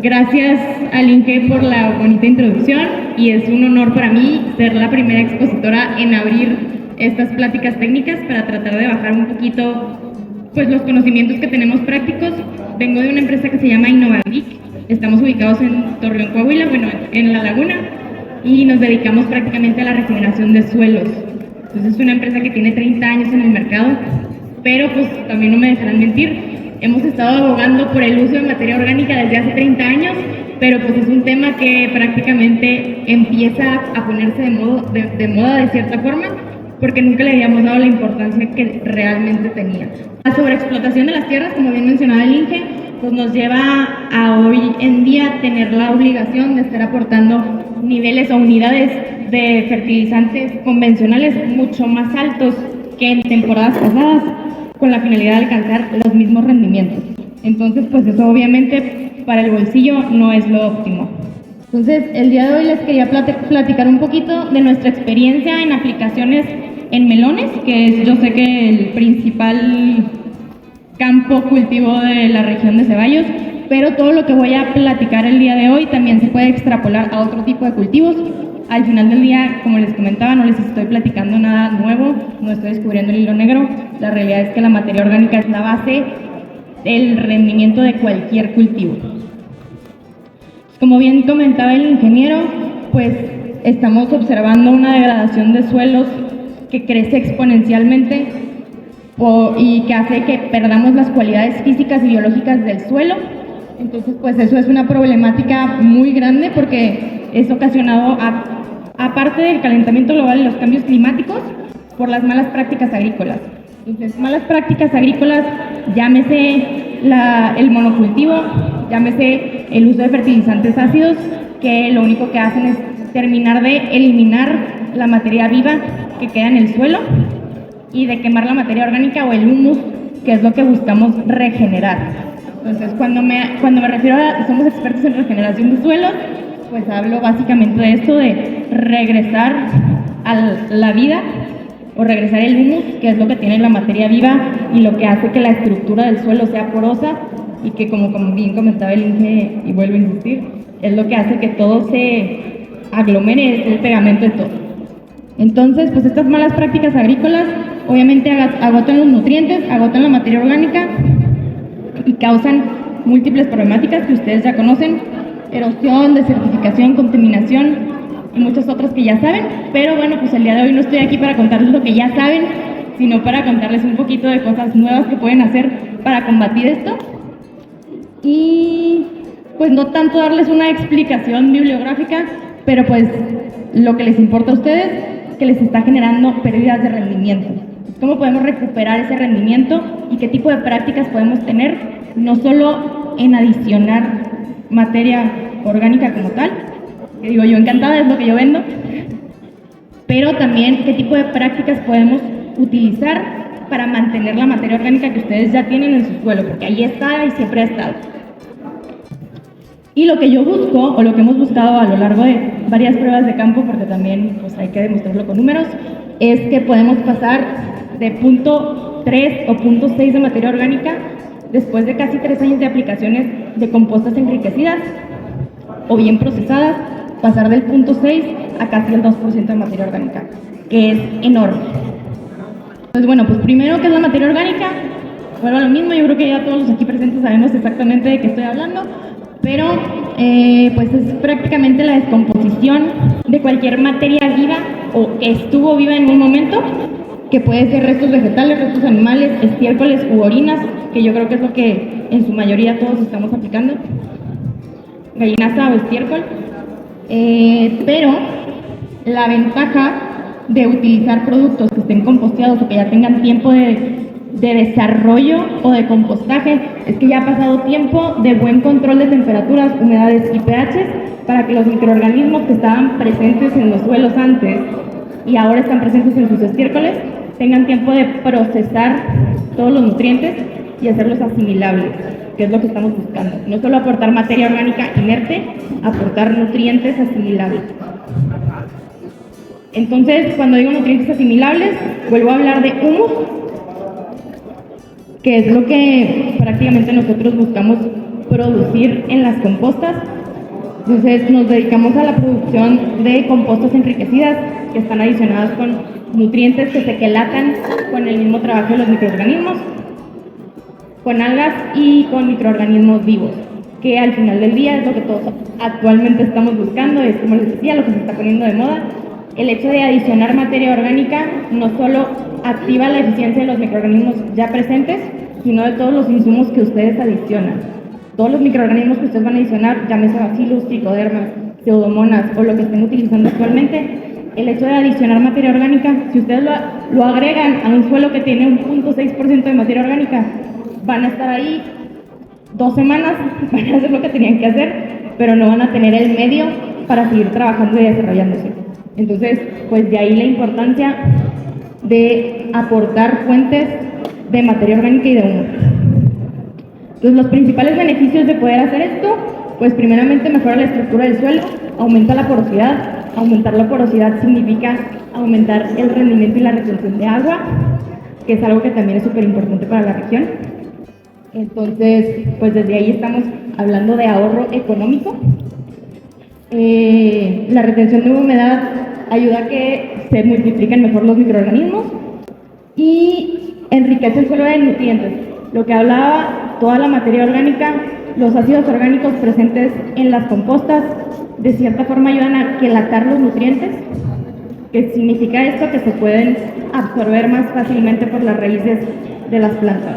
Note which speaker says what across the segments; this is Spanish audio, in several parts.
Speaker 1: Gracias al INGE por la bonita introducción y es un honor para mí ser la primera expositora en abrir estas pláticas técnicas para tratar de bajar un poquito pues los conocimientos que tenemos prácticos. Vengo de una empresa que se llama Innovavic, estamos ubicados en Torreón, Coahuila, bueno, en La Laguna, y nos dedicamos prácticamente a la regeneración de suelos. Entonces es una empresa que tiene 30 años en el mercado, pero pues también no me dejarán mentir, hemos estado abogando por el uso de materia orgánica desde hace 30 años, pero pues es un tema que prácticamente empieza a ponerse de moda de cierta forma, porque nunca le habíamos dado la importancia que realmente tenía. La sobreexplotación de las tierras, como bien mencionaba el INGE, pues nos lleva a hoy en día tener la obligación de estar aportando niveles o unidades de fertilizantes convencionales mucho más altos que en temporadas pasadas, con la finalidad de alcanzar los mismos rendimientos. Entonces, pues eso obviamente para el bolsillo no es lo óptimo. Entonces, el día de hoy les quería platicar un poquito de nuestra experiencia en aplicaciones en melones, que es, yo sé que el principal campo cultivo de la región de Ceballos, pero todo lo que voy a platicar el día de hoy también se puede extrapolar a otro tipo de cultivos. Al final del día, como les comentaba, no les estoy platicando nada nuevo, no estoy descubriendo el hilo negro. La realidad es que la materia orgánica es la base del rendimiento de cualquier cultivo. Como bien comentaba el ingeniero, pues estamos observando una degradación de suelos que crece exponencialmente y que hace que perdamos las cualidades físicas y biológicas del suelo. Entonces, pues eso es una problemática muy grande porque es ocasionado, aparte del calentamiento global y los cambios climáticos, por las malas prácticas agrícolas. Entonces, malas prácticas agrícolas, llámese el monocultivo, llámese el uso de fertilizantes ácidos, que lo único que hacen es terminar de eliminar la materia viva que queda en el suelo y de quemar la materia orgánica o el humus, que es lo que buscamos regenerar. Entonces, cuando me refiero a somos expertos en regeneración de suelos, pues hablo básicamente de esto, de regresar a la vida o regresar el humus, que es lo que tiene la materia viva y lo que hace que la estructura del suelo sea porosa y que, como bien comentaba el INGE, y vuelvo a insistir, es lo que hace que todo se aglomere, es el pegamento de todo. Entonces, pues estas malas prácticas agrícolas obviamente agotan los nutrientes, agotan la materia orgánica y causan múltiples problemáticas que ustedes ya conocen: erosión, desertificación, contaminación y muchas otras que ya saben. Pero bueno, pues el día de hoy no estoy aquí para contarles lo que ya saben, sino para contarles un poquito de cosas nuevas que pueden hacer para combatir esto. Y pues no tanto darles una explicación bibliográfica, pero pues lo que les importa a ustedes, que les está generando pérdidas de rendimiento. ¿Cómo podemos recuperar ese rendimiento y qué tipo de prácticas podemos tener? No solo en adicionar materia orgánica como tal, que digo yo encantada, es lo que yo vendo, pero también qué tipo de prácticas podemos utilizar para mantener la materia orgánica que ustedes ya tienen en su suelo, porque ahí está y siempre ha estado. Y lo que yo busco, o lo que hemos buscado a lo largo de varias pruebas de campo, porque también pues, hay que demostrarlo con números, es que podemos pasar de 0.3 o 0.6 de materia orgánica después de casi 3 años de aplicaciones de compostas enriquecidas o bien procesadas, pasar del 0.6 a casi el 2% de materia orgánica, que es enorme. Entonces, bueno, pues primero, ¿qué es la materia orgánica? Vuelvo a lo mismo, yo creo que ya todos los aquí presentes sabemos exactamente de qué estoy hablando, pero pues es prácticamente la descomposición de cualquier materia viva o que estuvo viva en un momento, que puede ser restos vegetales, restos animales, estiércoles u orinas, que yo creo que es lo que en su mayoría todos estamos aplicando, gallinaza o estiércol. Pero la ventaja de utilizar productos que estén composteados o que ya tengan tiempo de desarrollo o de compostaje es que ya ha pasado tiempo de buen control de temperaturas, humedades y pHs para que los microorganismos que estaban presentes en los suelos antes y ahora están presentes en sus estiércoles tengan tiempo de procesar todos los nutrientes y hacerlos asimilables, que es lo que estamos buscando. No solo aportar materia orgánica inerte, aportar nutrientes asimilables. Entonces, cuando digo nutrientes asimilables, vuelvo a hablar de humus, que es lo que prácticamente nosotros buscamos producir en las compostas. Entonces nos dedicamos a la producción de compostas enriquecidas que están adicionadas con nutrientes que se quelatan con el mismo trabajo de los microorganismos, con algas y con microorganismos vivos, que al final del día es lo que todos actualmente estamos buscando, es como les decía, lo que se está poniendo de moda. El hecho de adicionar materia orgánica no solo activa la eficiencia de los microorganismos ya presentes, sino de todos los insumos que ustedes adicionan. Todos los microorganismos que ustedes van a adicionar, llámese bacillus, tricodermas, pseudomonas o lo que estén utilizando actualmente, el hecho de adicionar materia orgánica, si ustedes lo agregan a un suelo que tiene un 0.6% de materia orgánica, van a estar ahí 2 semanas, van a hacer lo que tenían que hacer, pero no van a tener el medio para seguir trabajando y desarrollándose. Entonces, pues de ahí la importancia de aportar fuentes de materia orgánica y de humus. Entonces, los principales beneficios de poder hacer esto, pues primeramente mejora la estructura del suelo, aumenta la porosidad. Aumentar la porosidad significa aumentar el rendimiento y la retención de agua, que es algo que también es súper importante para la región. Entonces, pues desde ahí estamos hablando de ahorro económico. La retención de humedad ayuda a que se multipliquen mejor los microorganismos y enriquece el suelo de nutrientes. Lo que hablaba, toda la materia orgánica, los ácidos orgánicos presentes en las compostas, de cierta forma ayudan a quelatar los nutrientes, que significa esto que se pueden absorber más fácilmente por las raíces de las plantas.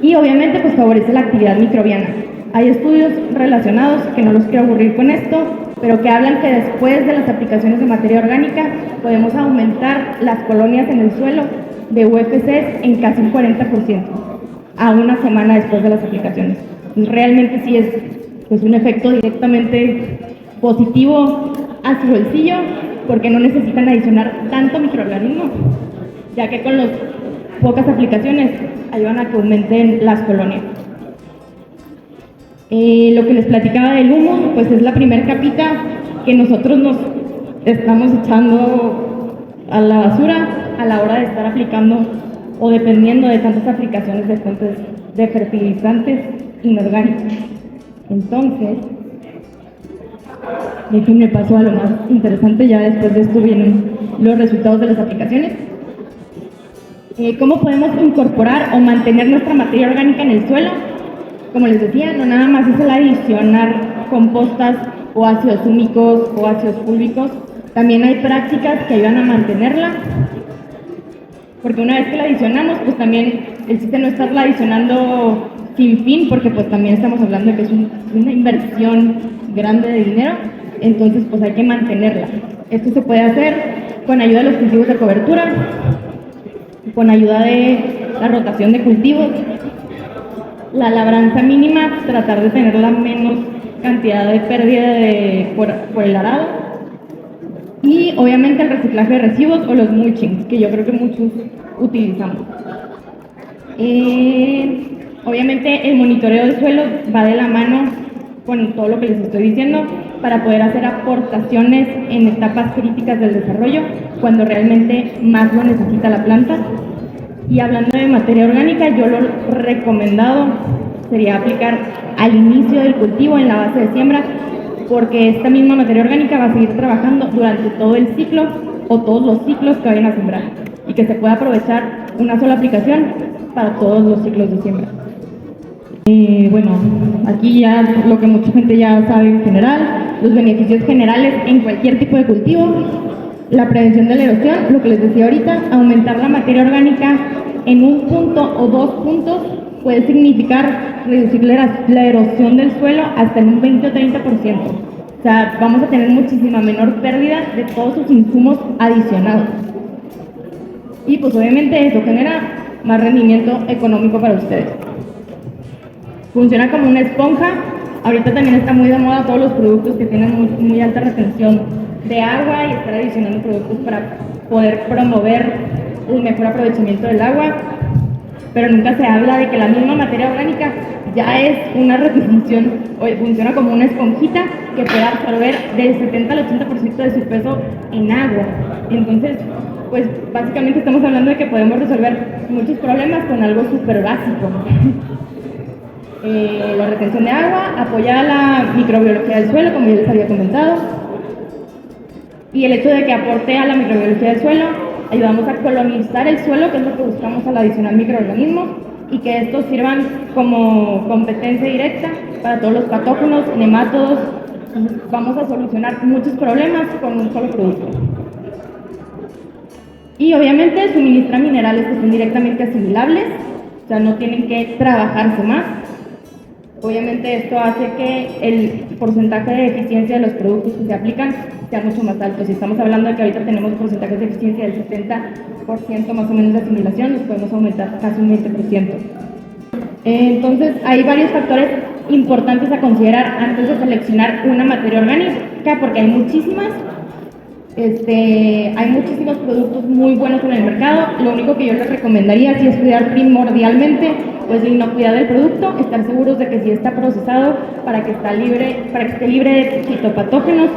Speaker 1: Y obviamente pues favorece la actividad microbiana. Hay estudios relacionados, que no los quiero aburrir con esto, pero que hablan que después de las aplicaciones de materia orgánica podemos aumentar las colonias en el suelo de UFCs en casi un 40% a una semana después de las aplicaciones. Realmente sí es pues, un efecto directamente positivo a su bolsillo, porque no necesitan adicionar tanto microorganismo, ya que con las pocas aplicaciones ayudan a que aumenten las colonias. Lo que les platicaba del humo, pues es la primera capita que nosotros nos estamos echando a la basura a la hora de estar aplicando o dependiendo de tantas aplicaciones de fuentes de fertilizantes inorgánicos. Entonces, déjenme paso a lo más interesante, ya después de esto vienen los resultados de las aplicaciones. ¿Cómo podemos incorporar o mantener nuestra materia orgánica en el suelo? Como les decía, no nada más es el adicionar compostas o ácidos húmicos o ácidos fúlvicos, también hay prácticas que ayudan a mantenerla, porque una vez que la adicionamos, pues también el chiste no estarla adicionando sin fin, porque pues también estamos hablando de que es una inversión grande de dinero, entonces pues hay que mantenerla. Esto se puede hacer con ayuda de los cultivos de cobertura, con ayuda de la rotación de cultivos, la labranza mínima, tratar de tener la menos cantidad de pérdida por el arado, y obviamente el reciclaje de residuos o los mulchings, que yo creo que muchos utilizamos. Obviamente el monitoreo del suelo va de la mano con todo lo que les estoy diciendo para poder hacer aportaciones en etapas críticas del desarrollo, cuando realmente más lo necesita la planta. Y hablando de materia orgánica, yo lo recomendado sería aplicar al inicio del cultivo, en la base de siembra, porque esta misma materia orgánica va a seguir trabajando durante todo el ciclo o todos los ciclos que vayan a sembrar, y que se pueda aprovechar una sola aplicación para todos los ciclos de siembra. Bueno, aquí ya lo que mucha gente ya sabe en general, los beneficios generales en cualquier tipo de cultivo, la prevención de la erosión, lo que les decía ahorita, aumentar la materia orgánica en un punto o 2 puntos puede significar reducir la erosión del suelo hasta en un 20 o 30%. O sea, vamos a tener muchísima menor pérdida de todos sus insumos adicionados. Y pues obviamente eso genera más rendimiento económico para ustedes. Funciona como una esponja. Ahorita también está muy de moda todos los productos que tienen muy alta retención de agua, y estar adicionando productos para poder promover el mejor aprovechamiento del agua, pero nunca se habla de que la misma materia orgánica ya es una retención, o funciona como una esponjita que puede absorber del 70 al 80% de su peso en agua. Entonces, pues básicamente estamos hablando de que podemos resolver muchos problemas con algo súper básico. la retención de agua, apoya la microbiología del suelo, como ya les había comentado, y el hecho de que aporte a la microbiología del suelo, ayudamos a colonizar el suelo, que es lo que buscamos al adicionar microorganismos, y que estos sirvan como competencia directa para todos los patógenos, nemátodos. Vamos a solucionar muchos problemas con un solo producto. Y obviamente suministra minerales que son directamente asimilables, o sea, no tienen que trabajarse más. Obviamente esto hace que el porcentaje de eficiencia de los productos que se aplican sea mucho más alto. Si estamos hablando de que ahorita tenemos porcentajes de eficiencia del 70% más o menos de asimilación, los podemos aumentar casi un 20%. Entonces, hay varios factores importantes a considerar antes de seleccionar una materia orgánica, porque hay muchísimos productos muy buenos en el mercado. Lo único que yo les recomendaría es estudiar primordialmente pues la inocuidad del producto, estar seguros de que sí está procesado para que esté libre de fitopatógenos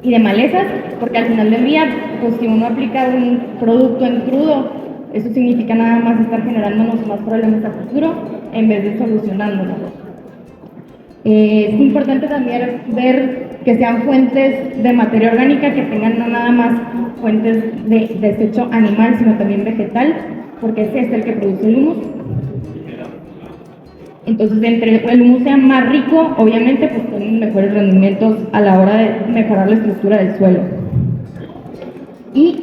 Speaker 1: y de malezas, porque al final del día, pues si uno aplica un producto en crudo, eso significa nada más estar generándonos más problemas a futuro en vez de solucionándolos. Es importante también ver que sean fuentes de materia orgánica, que tengan no nada más fuentes de desecho animal, sino también vegetal, porque ese es el que produce el humus. Entonces, entre el humus sea más rico, obviamente, pues tienen mejores rendimientos a la hora de mejorar la estructura del suelo. Y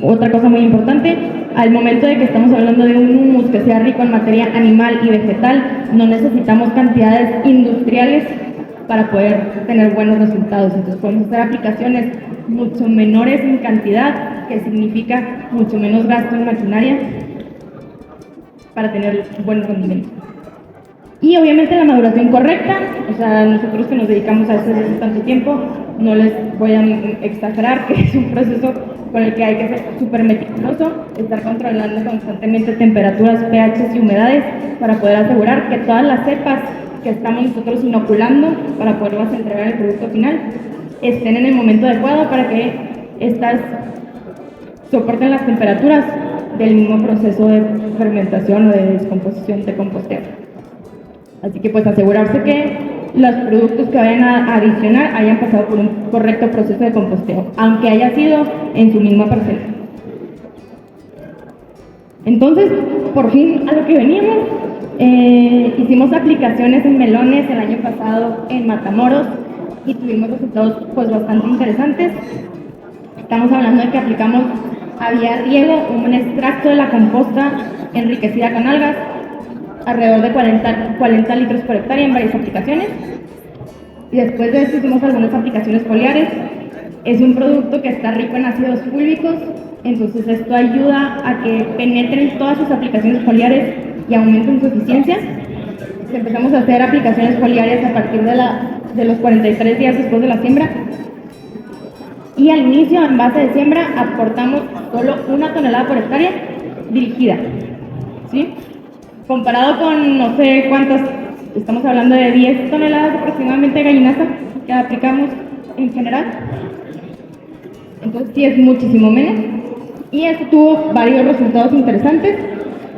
Speaker 1: otra cosa muy importante, al momento de que estamos hablando de un humus que sea rico en materia animal y vegetal, no necesitamos cantidades industriales para poder tener buenos resultados. Entonces podemos hacer aplicaciones mucho menores en cantidad, que significa mucho menos gasto en maquinaria para tener buenos rendimientos. Y obviamente la maduración correcta, o sea, nosotros que nos dedicamos a esto desde tanto tiempo, no les voy a exagerar que es un proceso con el que hay que ser súper meticuloso, estar controlando constantemente temperaturas, pHs y humedades para poder asegurar que todas las cepas que estamos nosotros inoculando para poderlas entregar al producto final estén en el momento adecuado para que estas soporten las temperaturas del mismo proceso de fermentación o de descomposición de composteo. Así que pues asegurarse que los productos que vayan a adicionar hayan pasado por un correcto proceso de composteo, aunque haya sido en su misma parcela. Entonces, por fin a lo que veníamos, hicimos aplicaciones en melones el año pasado en Matamoros y tuvimos resultados pues bastante interesantes. Estamos hablando de que aplicamos a vía riego un extracto de la composta enriquecida con algas, alrededor de 40 litros por hectárea en varias aplicaciones. Y después de esto hicimos algunas aplicaciones foliares. Es un producto que está rico en ácidos fúlvicos, entonces esto ayuda a que penetren todas sus aplicaciones foliares y aumenten su eficiencia. Empezamos a hacer aplicaciones foliares a partir de los 43 días después de la siembra. Y al inicio, en base de siembra, aportamos solo 1 tonelada por hectárea dirigida, ¿sí? Comparado con no sé cuántas, estamos hablando de 10 toneladas aproximadamente de gallinaza que aplicamos en general. Entonces sí es muchísimo menos. Y esto tuvo varios resultados interesantes.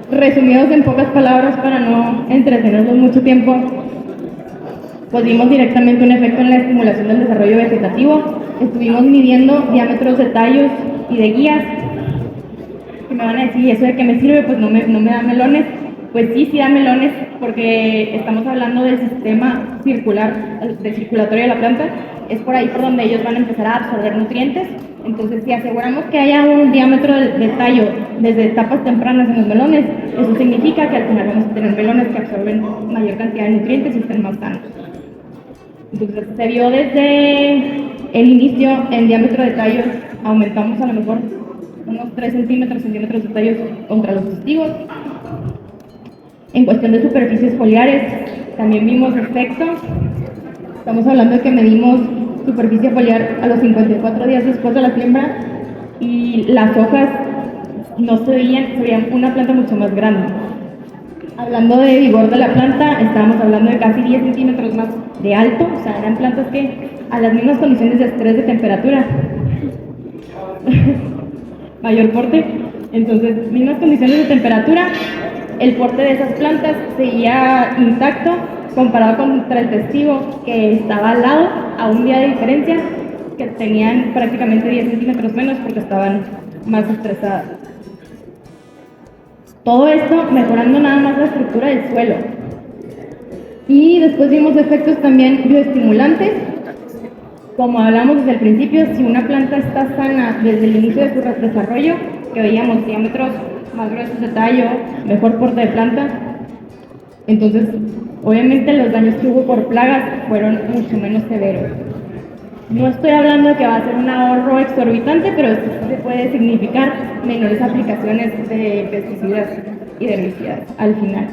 Speaker 1: Resumidos en pocas palabras para no entretenerlos mucho tiempo, pues vimos directamente un efecto en la estimulación del desarrollo vegetativo. Estuvimos midiendo diámetros de tallos y de guías. Que me van a decir, ¿y eso de qué me sirve? Pues no me da melones. Pues sí da melones, porque estamos hablando del sistema circulatorio de la planta. Es por ahí por donde ellos van a empezar a absorber nutrientes. Entonces, si aseguramos que haya un diámetro de tallo desde etapas tempranas en los melones, eso significa que al final vamos a tener melones que absorben mayor cantidad de nutrientes y estén más sanos. Entonces, se vio desde el inicio en diámetro de tallos, aumentamos a lo mejor unos 3 centímetros de tallos contra los testigos. En cuestión de superficies foliares, también vimos efectos. Estamos hablando de que medimos superficie foliar a los 54 días después de la siembra y las hojas no se veían una planta mucho más grande. Hablando de vigor de la planta, estábamos hablando de casi 10 centímetros más de alto, o sea, eran plantas que a las mismas condiciones de estrés de temperatura, mayor porte, entonces, mismas condiciones de temperatura, el porte de esas plantas seguía intacto comparado contra el testigo que estaba al lado, a un día de diferencia, que tenían prácticamente 10 centímetros menos porque estaban más estresadas. Todo esto mejorando nada más la estructura del suelo. Y después vimos efectos también bioestimulantes. Como hablamos desde el principio, si una planta está sana desde el inicio de su desarrollo, que veíamos diámetros más gruesos de tallo, mejor porte de planta, entonces obviamente los daños que hubo por plagas fueron mucho menos severos. No estoy hablando de que va a ser un ahorro exorbitante, pero sí se puede significar menores aplicaciones de pesticidas y de herbicidas al final.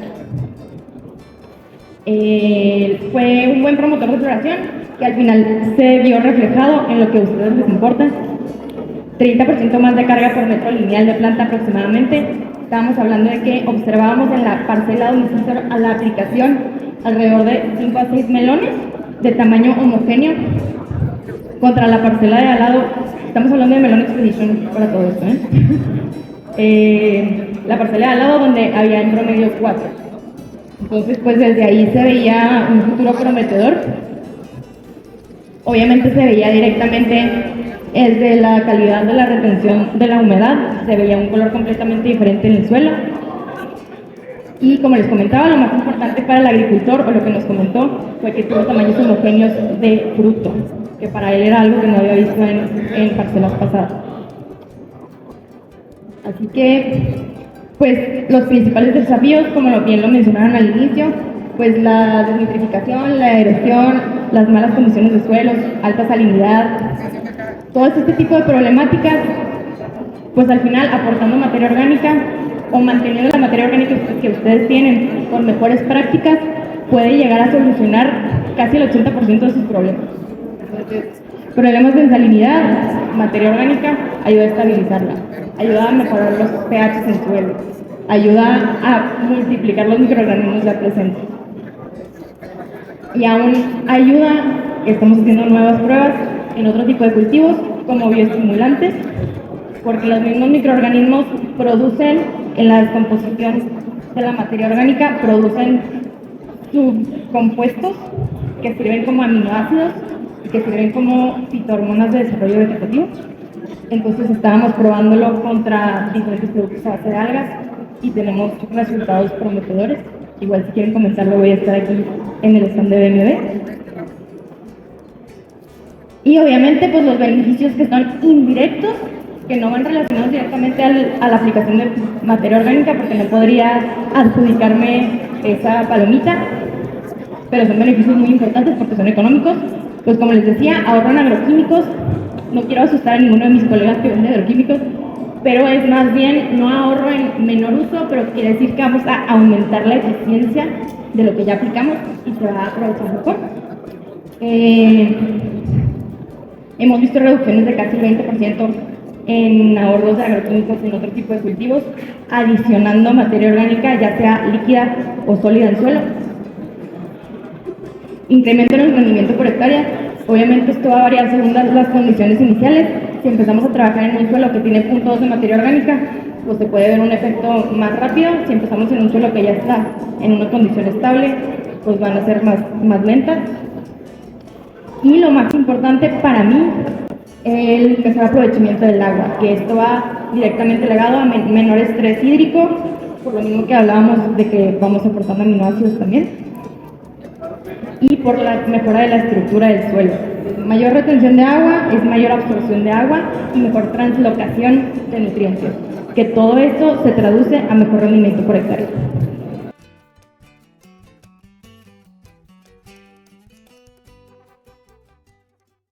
Speaker 1: Fue un buen promotor de floración que al final se vio reflejado en lo que a ustedes les importa. 30% más de carga por metro lineal de planta aproximadamente. Estábamos hablando de que observábamos en la parcela donde se hizo la aplicación alrededor de 5 a 6 melones de tamaño homogéneo contra la parcela de al lado. Estamos hablando de Melon Expedition para todo esto, la parcela de al lado donde había en promedio 4. Entonces, pues desde ahí se veía un futuro prometedor. Obviamente se veía directamente desde la calidad de la retención de la humedad, se veía un color completamente diferente en el suelo. Y como les comentaba, lo más importante para el agricultor, o lo que nos comentó, fue que tuvo tamaños homogéneos de fruto, que para él era algo que no había visto en parcelas pasadas. Así que, pues, los principales desafíos, como bien lo mencionaron al inicio, pues la desnitrificación, la erosión, las malas condiciones de suelos, alta salinidad, todo este tipo de problemáticas, pues al final aportando materia orgánica o manteniendo la materia orgánica que ustedes tienen con mejores prácticas, puede llegar a solucionar casi el 80% de sus problemas. Entonces, problemas de salinidad, materia orgánica, ayuda a estabilizarla, ayuda a mejorar los pH en el suelo, ayuda a multiplicar los microorganismos ya presentes. Y aún ayuda, estamos haciendo nuevas pruebas en otro tipo de cultivos como bioestimulantes, porque los mismos microorganismos producen en la descomposición de la materia orgánica, producen subcompuestos que sirven como aminoácidos y que sirven como fitohormonas de desarrollo vegetativo. Entonces estábamos probándolo contra diferentes productos a base de algas y tenemos resultados prometedores. Igual si quieren comenzarlo voy a estar aquí en el stand de BMB. Y obviamente pues los beneficios que son indirectos, que no van relacionados directamente a la aplicación de materia orgánica, porque no podría adjudicarme esa palomita, pero son beneficios muy importantes porque son económicos. Pues como les decía, ahorran agroquímicos. No quiero asustar a ninguno de mis colegas que venden agroquímicos, pero es más bien no ahorro en menor uso, pero quiere decir que vamos a aumentar la eficiencia de lo que ya aplicamos y se va a aprovechar mejor. Hemos visto reducciones de casi el 20% en ahorros de agroquímicos en otro tipo de cultivos, adicionando materia orgánica, ya sea líquida o sólida en suelo. Incremento en el rendimiento por hectárea. Obviamente esto va a variar según las condiciones iniciales. Si empezamos a trabajar en un suelo que tiene 0.2 de materia orgánica, pues se puede ver un efecto más rápido. Si empezamos en un suelo que ya está en una condición estable, pues van a ser más lentas. Y lo más importante para mí, el mejor aprovechamiento del agua, que esto va directamente ligado a menor estrés hídrico, por lo mismo que hablábamos de que vamos aportando aminoácidos también, y por la mejora de la estructura del suelo. Mayor retención de agua es mayor absorción de agua y mejor translocación de nutrientes, que todo esto se traduce a mejor rendimiento por hectárea.